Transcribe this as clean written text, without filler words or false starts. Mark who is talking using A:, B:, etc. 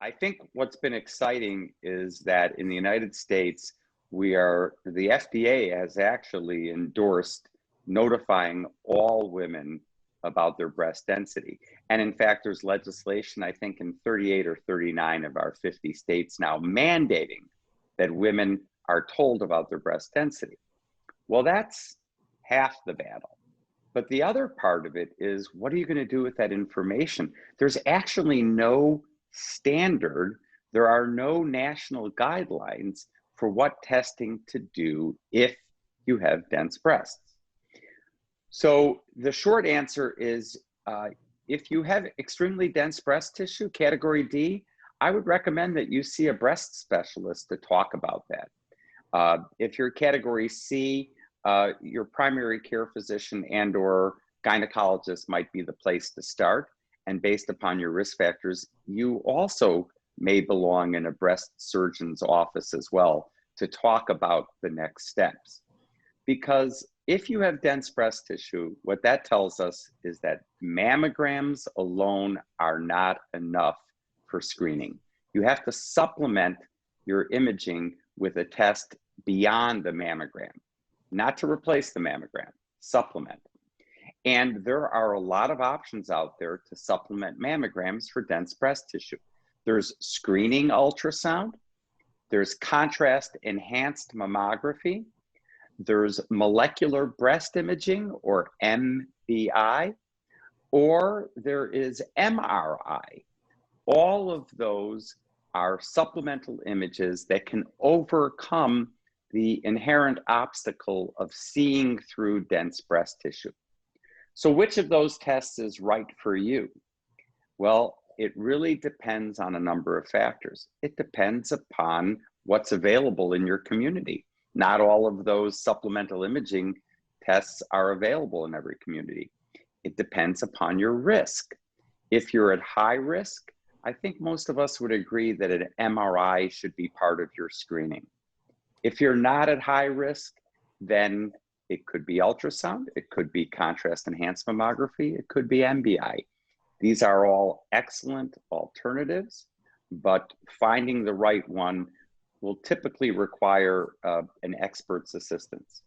A: I think what's been exciting is that in the United States, the FDA has actually endorsed notifying all women about their breast density. And in fact, there's legislation, I think in 38 or 39 of our 50 states now mandating that women are told about their breast density. Well, that's half the battle. But the other part of it is, what are you going to do with that information? There's actually no standard. There are no national guidelines for what testing to do if you have dense breasts. So the short answer is, if you have extremely dense breast tissue, category D, I would recommend that you see a breast specialist to talk about that. If you're category C, your primary care physician and or gynecologist might be the place to start. And based upon your risk factors, you also may belong in a breast surgeon's office as well to talk about the next steps. Because if you have dense breast tissue, what that tells us is that mammograms alone are not enough for screening. You have to supplement your imaging with a test beyond the mammogram. Not to replace the mammogram, supplement. And there are a lot of options out there to supplement mammograms for dense breast tissue. There's screening ultrasound, there's contrast enhanced mammography, there's molecular breast imaging or MBI, or there is MRI. All of those are supplemental images that can overcome the inherent obstacle of seeing through dense breast tissue. So which of those tests is right for you? Well, it really depends on a number of factors. It depends upon what's available in your community. Not all of those supplemental imaging tests are available in every community. It depends upon your risk. If you're at high risk, I think most of us would agree that an MRI should be part of your screening. If you're not at high risk, then it could be ultrasound, it could be contrast enhanced mammography, it could be MBI. These are all excellent alternatives, but finding the right one will typically require an expert's assistance.